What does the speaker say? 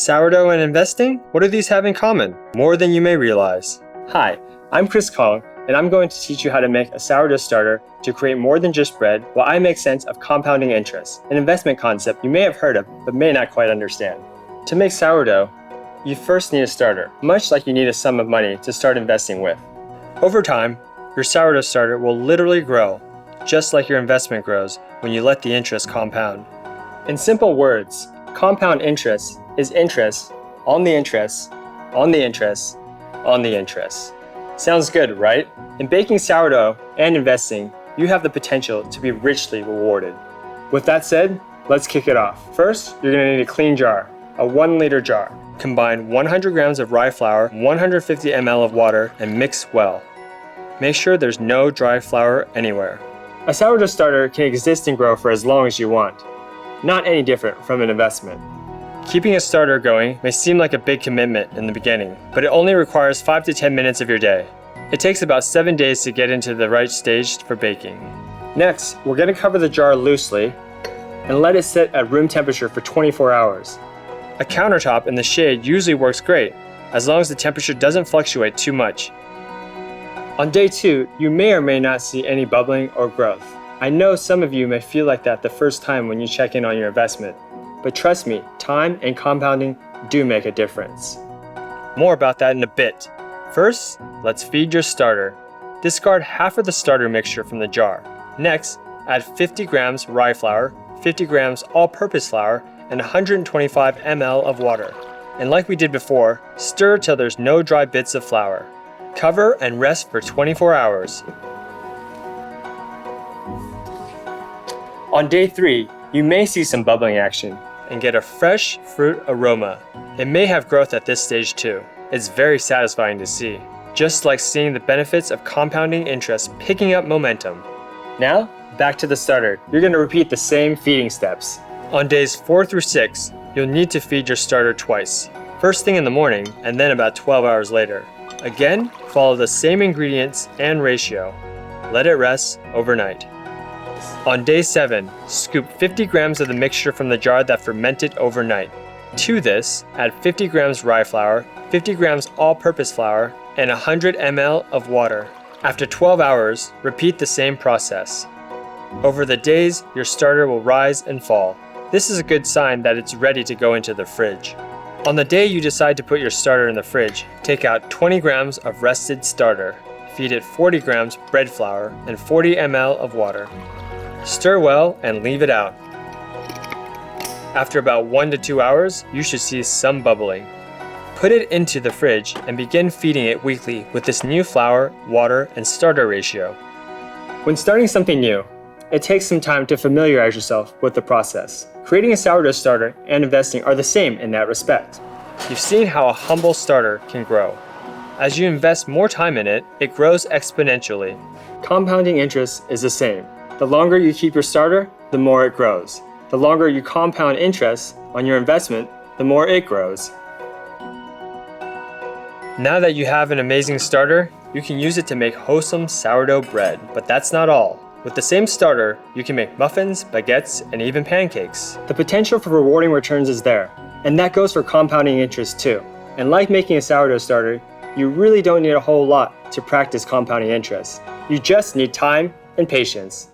Sourdough and investing? What do these have in common? More than you may realize. Hi, I'm Chris Kong, and I'm going to teach you how to make a sourdough starter to create more than just bread while I make sense of compounding interest, an investment concept you may have heard of but may not quite understand. To make sourdough, you first need a starter, much like you need a sum of money to start investing with. Over time, your sourdough starter will literally grow, just like your investment grows when you let the interest compound. In simple words, compound interest is interest on the interest on the interest on the interest. Sounds good, right? In baking sourdough and investing, you have the potential to be richly rewarded. With that said, let's kick it off. First, you're going to need a clean jar, a 1-liter jar. Combine 100 grams of rye flour, 150 ml of water, and mix well. Make sure there's no dry flour anywhere. A sourdough starter can exist and grow for as long as you want. Not any different from an investment. Keeping a starter going may seem like a big commitment in the beginning, but it only requires 5 to 10 minutes of your day. It takes about 7 days to get into the right stage for baking. Next, we're going to cover the jar loosely and let it sit at room temperature for 24 hours. A countertop in the shade usually works great, as long as the temperature doesn't fluctuate too much. On day 2, you may or may not see any bubbling or growth. I know some of you may feel like that the first time when you check in on your investment, but trust me, time and compounding do make a difference. More about that in a bit. First, let's feed your starter. Discard half of the starter mixture from the jar. Next, add 50 grams rye flour, 50 grams all-purpose flour, and 125 ml of water. And like we did before, stir till there's no dry bits of flour. Cover and rest for 24 hours. On day 3, you may see some bubbling action and get a fresh fruit aroma. It may have growth at this stage too. It's very satisfying to see, just like seeing the benefits of compounding interest picking up momentum. Now, back to the starter. You're going to repeat the same feeding steps. On days 4 through 6, you'll need to feed your starter twice. First thing in the morning and then about 12 hours later. Again, follow the same ingredients and ratio. Let it rest overnight. On day 7, scoop 50 grams of the mixture from the jar that fermented overnight. To this, add 50 grams rye flour, 50 grams all-purpose flour, and 100 ml of water. After 12 hours, repeat the same process. Over the days, your starter will rise and fall. This is a good sign that it's ready to go into the fridge. On the day you decide to put your starter in the fridge, take out 20 grams of rested starter. Feed it 40 grams bread flour and 40 ml of water. Stir well and leave it out. After about 1 to 2 hours, you should see some bubbling. Put it into the fridge and begin feeding it weekly with this new flour, water, and starter ratio. When starting something new, it takes some time to familiarize yourself with the process. Creating a sourdough starter and investing are the same in that respect. You've seen how a humble starter can grow. As you invest more time in it, it grows exponentially. Compounding interest is the same. The longer you keep your starter, the more it grows. The longer you compound interest on your investment, the more it grows. Now that you have an amazing starter, you can use it to make wholesome sourdough bread. But that's not all. With the same starter, you can make muffins, baguettes, and even pancakes. The potential for rewarding returns is there, and that goes for compounding interest too. And like making a sourdough starter, you really don't need a whole lot to practice compounding interest. You just need time and patience.